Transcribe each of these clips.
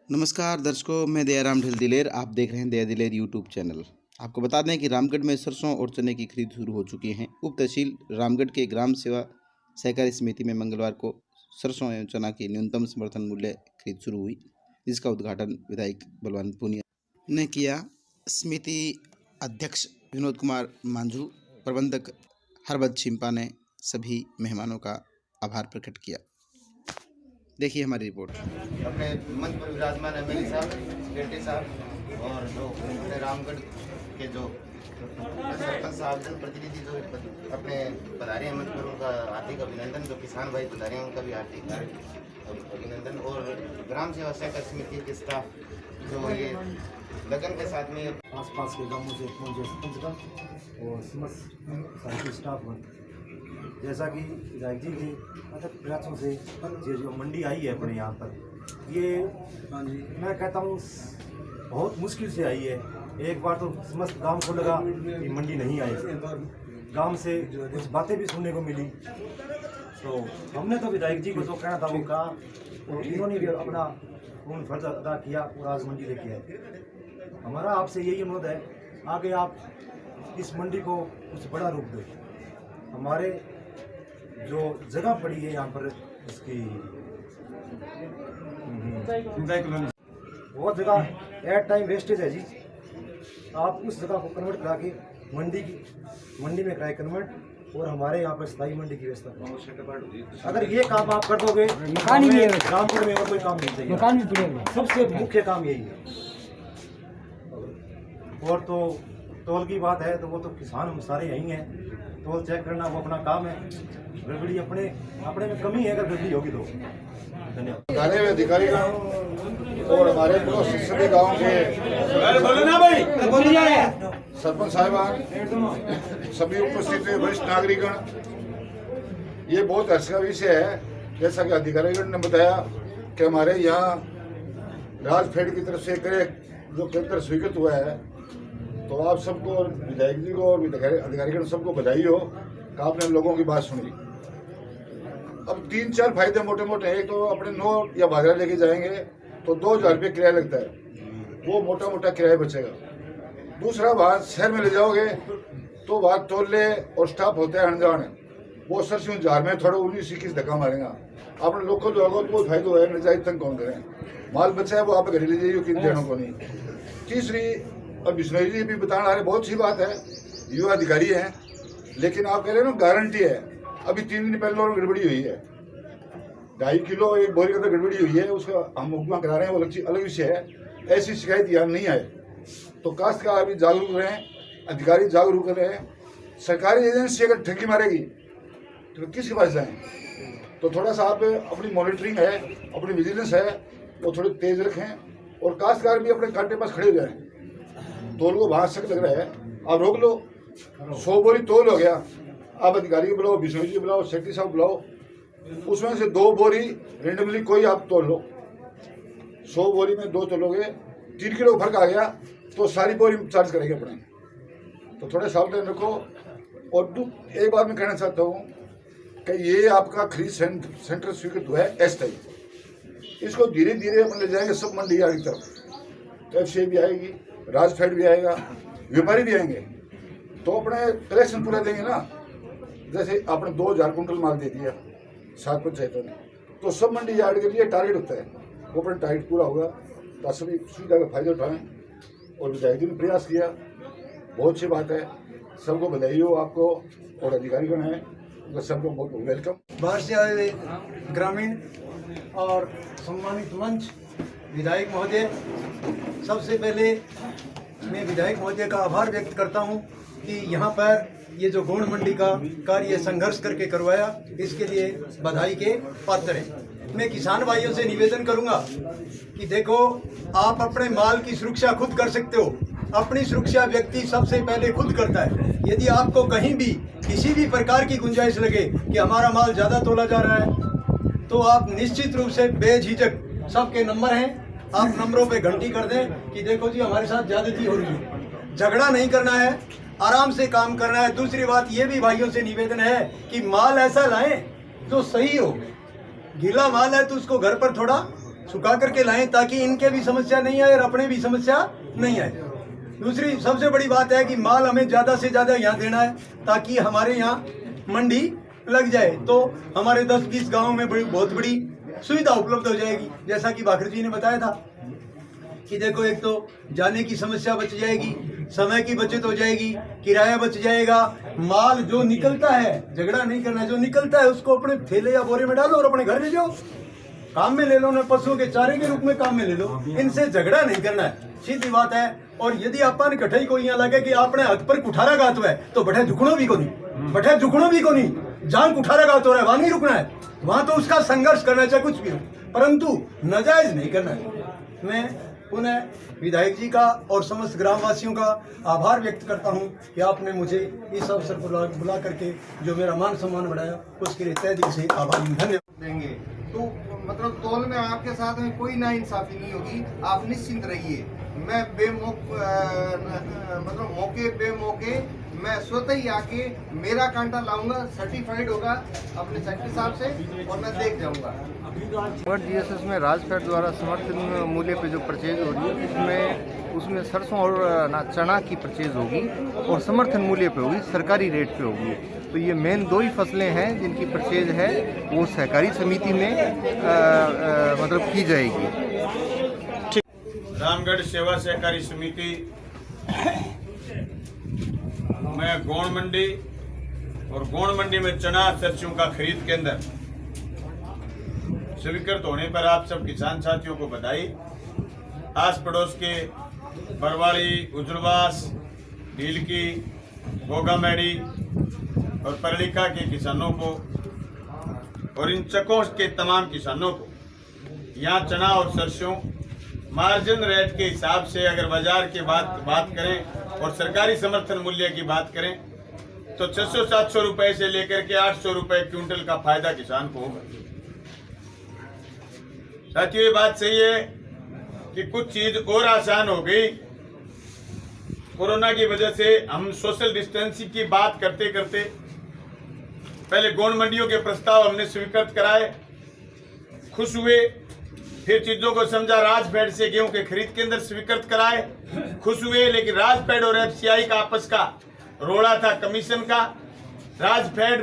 नमस्कार दर्शकों, मैं दयाराम ढिल दिलेर। आप देख रहे हैं दया दिलेर यूट्यूब चैनल। आपको बता दें कि रामगढ़ में सरसों और चने की खरीद शुरू हो चुकी है। उप तहसील रामगढ़ के ग्राम सेवा सहकारी समिति में मंगलवार को सरसों एवं चना की न्यूनतम समर्थन मूल्य खरीद शुरू हुई, जिसका उद्घाटन विधायक बलवंत पूनिया ने किया। समिति अध्यक्ष विनोद कुमार मांझू, प्रबंधक हरबत छिंपा ने सभी मेहमानों का आभार प्रकट किया। देखिए हमारी रिपोर्ट। अपने मंच पर विराजमान है मेरी साहब, बेटे साहब और जो अपने रामगढ़ के जो सरपंच साहब जनप्रतिनिधि जो अपने पधारे हैं मंच पर, उनका हार्दिक अभिनंदन। जो किसान भाई पधारे हैं उनका भी हार्दिक अभिनंदन। और ग्राम सेवा सहकारी समिति के स्टाफ जो ये लगन के साथ में आसपास के गांवों से पहुंचे सरपंचगण और समस्त साथी स्टाफ, जैसा कि विधायक जी के अथक प्रयासों से ये जो मंडी आई है अपने यहाँ पर, ये मैं कहता हूँ बहुत मुश्किल से आई है। एक बार तो समस्त गांव को लगा कि मंडी नहीं आई, गांव से कुछ बातें भी सुनने को मिली। तो हमने तो विधायक जी को जो कहना था वो कहा, और इन्होंने भी अपना पूर्ण फर्ज अदा किया और आज मंडी लेके आए। हमारा आपसे यही अनुरोध है, आगे आप इस मंडी को कुछ बड़ा रूप दो। हमारे जो जगह पड़ी है यहाँ पर इसकी बहुत जगह एट टाइम वेस्टेज है जी। आप उस जगह को कन्वर्ट करा के मंडी में कराए कन्वर्ट, और हमारे यहाँ पर स्थायी मंडी की व्यवस्था करें। अगर ये काम आप कर दोगे, रामपुर में और कोई काम नहीं चाहिए। सबसे मुख्य काम यही है। और तो टोल की बात है तो वो तो किसान हम सारे यहीं हैं, टोल चेक करना वो अपना काम है। गड़बड़ी अपने में कमी है, अगर गड़बड़ी होगी तो। धन्यवाद। थाने में अधिकारी और हमारे पड़ोस संसदीय गाँव के सरपंच साहिबान, सभी उपस्थित वरिष्ठ नागरिकगण, ये बहुत हर्ष का विषय है। जैसा कि अधिकारीगण ने बताया कि हमारे यहाँ राजफेड की तरफ से क्रय जो केंद्र स्वीकृत हुआ है, तो आप सबको और विधायक जी को और अधिकारीगण सबको बधाई हो कि आपने लोगों की बात सुनी। अब 3-4 फायदे मोटे मोटे हैं। तो अपने 9 या बाजरा लेके जाएंगे तो 2000 रुपये किराया लगता है, वो मोटा मोटा किराया बचेगा। दूसरा बात, शहर में ले जाओगे तो बात तोले और स्टाफ होता है अनजान, वो सरसों जार में थोड़ा 19-21 धक्का मारेगा। अपने लोकल जो होगा तो फायदा है, नजायज तंग कौन करें। माल बचा है वो आप घर ले जाइए, किन देनों को नहीं। तीसरी, अब बिश्नोई जी भी बताना रहे, बहुत सी बात है, युवा अधिकारी हैं, लेकिन आप कह रहे हैं ना गारंटी है। अभी 3 दिन पहले और गड़बड़ी हुई है, 2.5 किलो एक बोरी के अंदर गड़बड़ी हुई है, उसका हम मुकदमा करा रहे हैं, वो अलग विषय है। ऐसी शिकायत यहाँ नहीं आए। तो काश्तकार अभी जागरूक रहें, अधिकारी जागरूक रहें। सरकारी एजेंसी अगर ठगी मारेगी तो किसके पास जाएं? तो थोड़ा सा आप अपनी मॉनिटरिंग है, अपनी विजिलेंस है, वो थोड़ी तेज रखें। और काश्तकार भी अपने कांटे पास खड़े हो जाएं। तोल को वहाँ शक लग रहा है, आप रोक लो। 100 बोरी तोल हो गया, आप अधिकारी को बुलाओ, बिश्नोई जी बुलाओ, सेक्रेटरी साहब बुलाओ, उसमें से 2 बोरी रेंडमली कोई आप तोल लो। 100 बोरी में 2 तोलोगे, 3 किलो फर्क आ गया तो सारी बोरी चार्ज करेंगे अपने। तो थोड़ा सावधान रखो। और एक बात मैं कहना चाहता हूँ कि ये आपका खरीद सेंटर स्वीकृत हुआ है अस्थायी, इसको धीरे धीरे अपन ले जाएंगे सब मंडी की तरफ। तो एफसीआई भी आएगी, राजफेड भी आएगा, व्यापारी भी आएंगे, तो अपने कलेक्शन पूरा देंगे ना। जैसे आपने 2000 कुंटल माल दे दिया 7 पंचायतों ने, तो सब मंडी यार्ड के लिए टारगेट होता है, वो अपना टारगेट पूरा होगा। तो सभी सुविधा का फायदा उठाएं। और विधायक जी ने प्रयास किया, बहुत अच्छी बात है। सबको बधाई हो आपको और अधिकारीगण हैं, उनका सबको बहुत वेलकम। बाहर से आए हुए ग्रामीण और सम्मानित मंच विधायक महोदय, सबसे पहले मैं विधायक महोदय का आभार व्यक्त करता हूं कि यहाँ पर ये जो गोंड मंडी का कार्य संघर्ष करके करवाया, इसके लिए बधाई के पात्र हैं। मैं किसान भाइयों से निवेदन करूंगा कि देखो, आप अपने माल की सुरक्षा खुद कर सकते हो। अपनी सुरक्षा व्यक्ति सबसे पहले खुद करता है। यदि आपको कहीं भी किसी भी प्रकार की गुंजाइश लगे कि हमारा माल ज़्यादा तोला जा रहा है, तो आप निश्चित रूप से बेझिझक, सबके नंबर हैं, आप नंबरों पे घंटी कर दें कि देखो जी हमारे साथ ज्यादती हो रही है। झगड़ा नहीं करना है, आराम से काम करना है। दूसरी बात ये भी भाइयों से निवेदन है कि माल ऐसा लाएं जो सही हो। गीला माल है तो उसको घर पर थोड़ा सुखा करके लाएं ताकि इनके भी समस्या नहीं आए और अपने भी समस्या नहीं आए। दूसरी सबसे बड़ी बात है कि माल हमें ज़्यादा से ज़्यादा यहाँ देना है ताकि हमारे यहाँ मंडी लग जाए, तो हमारे 10-20 गाँव में बहुत बड़ी सुविधा उपलब्ध हो जाएगी। जैसा कि भाकर जी ने बताया था कि देखो, एक तो जाने की समस्या बच जाएगी, समय की बचत हो जाएगी, किराया बच जाएगा, माल जो निकलता है, झगड़ा नहीं करना, जो निकलता है उसको अपने थैले या बोरे में डालो और अपने घर ले जाओ, काम में ले लो, ना पशुओं के चारे के रूप में काम में ले लो। इनसे झगड़ा नहीं करना है, सीधी बात है। और यदि आपने कठई को यहाँ लगे कि आपने हाथ पर कुठारा गात हुआ है तो बैठे झुकनो भी को नहीं, बैठे झुकनो भी को नहीं, जहाँ कुठारा गात हो रहा है वहां नहीं रुकना है, वहां तो उसका संघर्ष करना चाहे कुछ भी हो, परंतु नाजायज नहीं करना है। मैं पुनः विधायक जी का और समस्त ग्रामवासियों का आभार व्यक्त करता हूं कि आपने मुझे इस अवसर पर बुला करके जो मेरा मान सम्मान बढ़ाया, उसके लिए तहे दिल से आभारी, धन्यवाद देंगे। तो मतलब तौल में आपके साथ में कोई नाइंसाफी नहीं होगी, आप निश्चिंत रहिए। मैं मतलब मौके बेमौके मैं स्वतः ही आके मेरा कांटा लाऊंगा, सर्टिफाइड होगा अपने सेक्रेटरी साहब से, और मैं देख जाऊंगा। GSS में राजफेड द्वारा समर्थन मूल्य पे जो परचेज हो रही है उसमें सरसों और चना की परचेज होगी और समर्थन मूल्य पे होगी, सरकारी रेट पे होगी। तो ये मेन 2 ही फसलें हैं जिनकी परचेज है वो सहकारी समिति में मतलब की जाएगी। रामगढ़ सेवा सहकारी समिति में गोंड मंडी और गोंड मंडी में चना सरसों का खरीद केंद्र स्वीकृत होने पर आप सब किसान साथियों को बधाई। आस पड़ोस के बरवाड़ी, उजलवास, ढीलकी, गोगामेड़ी और परलिका के किसानों को और इन चकों के तमाम किसानों को यहाँ चना और सरसों मार्जिन रेट के हिसाब से अगर बाजार की बात करें और सरकारी समर्थन मूल्य की बात करें तो 600-700 रुपए से लेकर के 800 रुपए क्विंटल का फायदा किसान को होगा। साथियों, ये बात सही है कि कुछ चीज और आसान हो गई। कोरोना की वजह से हम सोशल डिस्टेंसिंग की बात करते करते पहले गोंड मंडियों के प्रस्ताव हमने स्वीकृत कराए, खुश हुए, फिर चीजों को समझा, राजफेड से गेहूं के खरीद केंद्र स्वीकृत कराए, खुश हुए। लेकिन राजफेड और FCI का आपस का रोड़ा था कमीशन का। राजफेड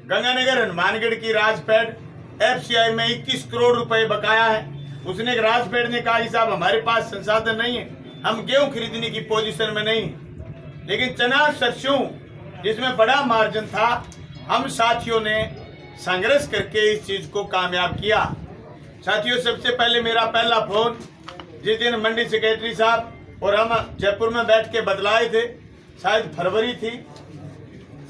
गंगानगर हनुमानगढ़ की राजफेड FCI में 21 करोड़ रुपए बकाया है। उसने राजफेड ने कहा साहब हमारे पास संसाधन नहीं है, हम गेहूं खरीदने की पोजीशन में नहीं। लेकिन चना सरसों जिसमें बड़ा मार्जिन था, हम साथियों ने संघर्ष करके इस चीज को कामयाब किया। साथियों, सबसे पहले मेरा पहला फोन जिस दिन मंडी सेक्रेटरी साहब और हम जयपुर में बैठ के बदलाए थे, शायद फरवरी थी,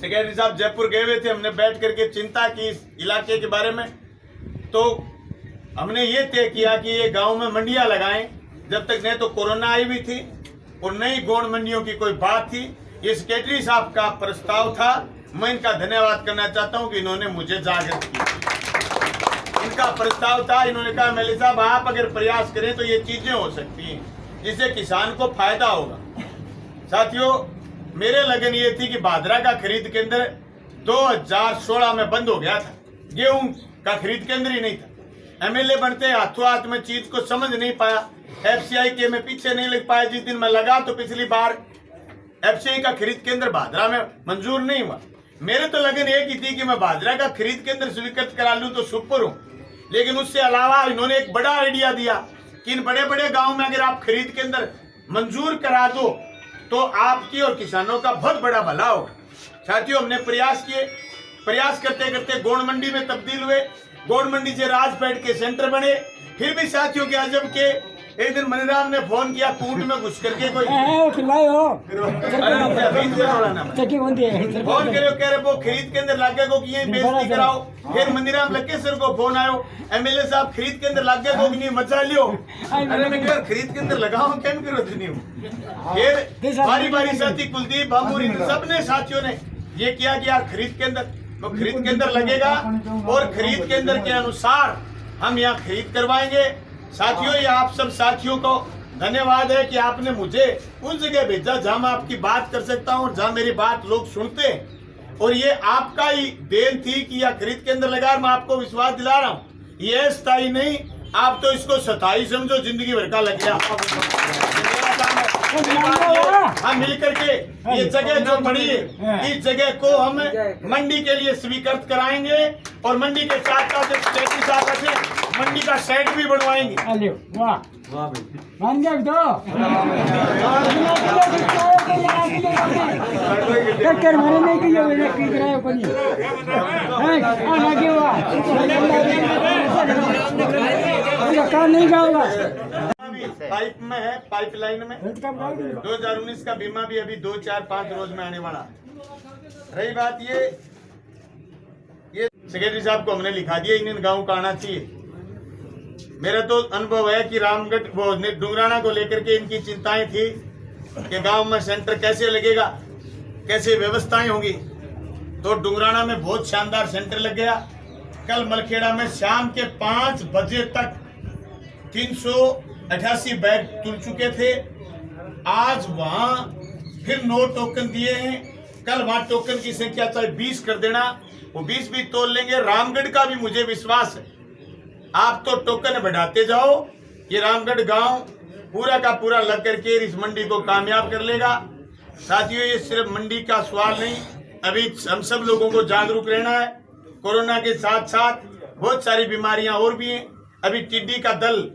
सेक्रेटरी साहब जयपुर गए हुए थे, हमने बैठ करके चिंता की इस इलाके के बारे में। तो हमने ये तय किया कि ये गांव में मंडियां लगाएं, जब तक न तो कोरोना आई हुई थी और न ही गोंड मंडियों की कोई बात थी। ये सेक्रेटरी साहब का प्रस्ताव था, मैं इनका धन्यवाद करना चाहता हूं कि इन्होंने मुझे जागृत किया। इनका प्रस्ताव था, इन्होंने कहा मेले साहब आप अगर प्रयास करें तो ये चीजें हो सकती हैं जिससे किसान को फायदा होगा। साथियों, मेरे लगन ये थी कि भादरा का खरीद केंद्र 2016 में बंद हो गया था, गेहूं का खरीद केंद्र ही नहीं था। MLA बनते हाथों हाथ में चीज को समझ नहीं पाया, FCI के में पीछे नहीं लग पाया। जिस दिन मैं लगा तो पिछली बार FCI का खरीद केंद्र भादरा में मंजूर नहीं हुआ। मेरे तो लगन एक ही थी कि मैं भादरा का खरीद केंद्र स्वीकृत करा लूं तो सुपर हूं। लेकिन उससे अलावा इन्होंने एक बड़ा आइडिया दिया कि इन बड़े बड़े गांव में अगर आप खरीद केंद्र मंजूर करा दो तो आपकी और किसानों का बहुत बड़ा भला होगा। साथियों, हमने प्रयास किए, प्रयास करते करते गोंड मंडी में तब्दील हुए, गोंड मंडी से राजफेड के सेंटर बने। फिर भी साथियों के अजब के एक दिन मनीराम ने फोन किया, कूट में घुस करके कोई फोन करे, कह रहे वो खरीद केंद्र लागे को कि बेइज्जती कराओ। फिर मनीराम लकेसर को फोन आयो, MLA साहब खरीद केंद्र लागे को कि नहीं मचा लियो। अरे मैं कह खरीद केंद्र लगाओ क्या जरूरत नहीं हो। फिर बारी बारी साथी कुलदीप बाबूरी सबने साथियों ने ये किया कि यार खरीद केंद्र तो खरीद केंद्र लगेगा और खरीद केंद्र के अनुसार हम यहाँ खरीद करवाएंगे। साथियों, ये आप सब साथियों को धन्यवाद है कि आपने मुझे उस जगह भेजा जहां मैं आपकी बात कर सकता हूं और जहां मेरी बात लोग सुनते हैं। और ये आपका ही देन थी कि यह खरीद केंद्र लगा। मैं आपको विश्वास दिला रहा हूं, ये स्थायी नहीं, आप तो इसको 27 समझो, जिंदगी भर का लग गया। हम मिल करके ये जगह जो पड़ी है, इस जगह को हम मंडी के लिए स्वीकृत कराएंगे और मंडी के साथ साथ सेक्रेटरी साहब से मंडी का शेड भी बनवाएंगे। वाह मान गया टक्कर मारे नहीं की जो मैंने की कराया कोनी है लगे हुआ काम नहीं होगा। पाइप में है, पाइपलाइन में 2019 का बीमा भी अभी 2-4-5 रोज में आने वाला। रही बात ये सेक्रेटरी साहब को हमने लिखा दिया, इन्हें गांव का आना चाहिए। मेरा तो अनुभव है कि रामगढ़ वो डुंगराना को लेकर के इनकी चिंताएं थी कि गांव में सेंटर कैसे लगेगा, कैसे व्यवस्थाएं होंगी। तो डुंगराना में बहुत शानदार सेंटर लग गया। कल मलखेड़ा में शाम के 5 बजे तक 388 बैग तुल चुके थे। आज वहां फिर 9 टोकन दिए हैं। कल वहां टोकन की संख्या चाहे 20 कर देना, वो 20 भी तोल लेंगे। रामगढ़ का भी मुझे विश्वास है, आप तो टोकन बढ़ाते जाओ, ये रामगढ़ गांव पूरा का पूरा लग करके इस मंडी को कामयाब कर लेगा। साथियों, ये सिर्फ मंडी का सवाल नहीं, अभी हम सब लोगों को जागरूक रहना है। कोरोना के साथ साथ बहुत सारी बीमारियां और भी हैं। अभी टिड्डी का दल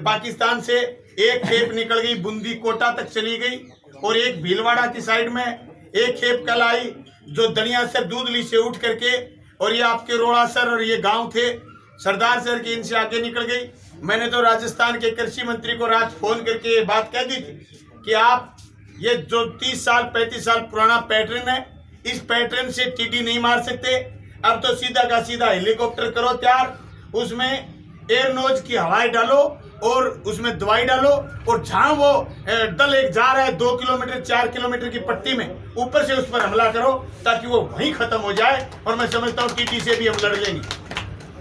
पाकिस्तान से एक खेप निकल गई, बूंदी कोटा तक चली गई, और एक भीलवाड़ा की साइड में एक खेप कल आई जो दनिया से दूधली से उठ करके, और ये आपके रोड़ासर और ये गांव थे सरदार सर के, इनसे आगे निकल गई। मैंने तो राजस्थान के कृषि मंत्री को रात फोन करके ये बात कह दी थी कि आप ये जो 30 साल 35 साल पुराना पैटर्न है, इस पैटर्न से टीडी नहीं मार सकते। अब तो सीधा का सीधा हेलीकॉप्टर करो तैयार, उसमें एयर नोज की हवाएं डालो और उसमें दवाई डालो, और जहां वो दल एक जा रहा है 2 किलोमीटर 4 किलोमीटर की पट्टी में, ऊपर से उस पर हमला करो ताकि वो वहीं खत्म हो जाए। और मैं समझता हूँ टीडी से भी हम लड़ लेंगे।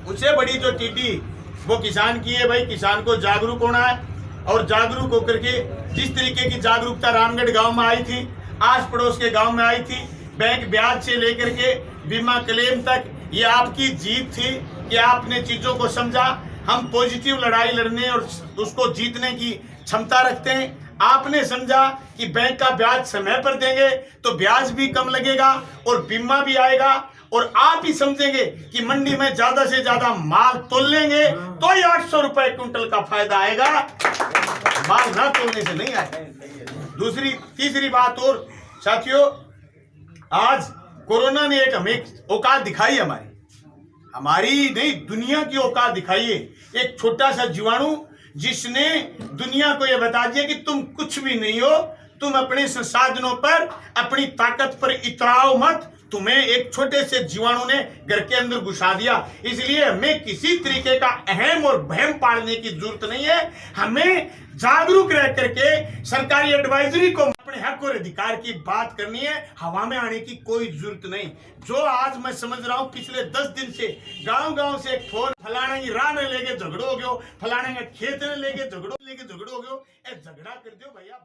उससे बड़ी जो टीडी वो किसान की है। भाई, किसान को जागरूक होना है, और जागरूक होकर के जिस तरीके की जागरूकता रामगढ़ गांव में आई थी, आस पड़ोस के गांव में आई थी, बैंक ब्याज से लेकर के बीमा क्लेम तक, ये आपकी जीत थी कि आपने चीजों को समझा। हम पॉजिटिव लड़ाई लड़ने और उसको जीतने की क्षमता रखते हैं। आपने समझा कि बैंक का ब्याज समय पर देंगे तो ब्याज भी कम लगेगा और बीमा भी आएगा, और आप ही समझेंगे कि मंडी में ज्यादा से ज्यादा माल तोल लेंगे तो ही 800 रुपए क्विंटल का फायदा आएगा, माल ना तोलने से नहीं आएगा। तीसरी बात और साथियों, आज कोरोना ने एक हमें औकात दिखाई, हमारी नहीं दुनिया की औकात दिखाई है। एक छोटा सा जीवाणु जिसने दुनिया को यह बता दिया कि तुम कुछ भी नहीं हो, तुम अपने संसाधनों पर, अपनी ताकत पर इतराओ मत। तुम्हें एक छोटे से जीवाणु ने घर के अंदर घुसा दिया। इसलिए हमें किसी तरीके का अहम और बहम पालने की जरूरत नहीं है। हमें जागरूक रह करके सरकारी एडवाइजरी को अपने हक और अधिकार की बात करनी है, हवा में आने की कोई जरूरत नहीं। जो आज मैं समझ रहा हूँ पिछले 10 दिन से गांव से एक फोन, फलाना की राह ने लेके झगड़ो हो गयो, फलाने के खेत ने लेके झगड़ो हो गयो, झगड़ा कर दो भैया।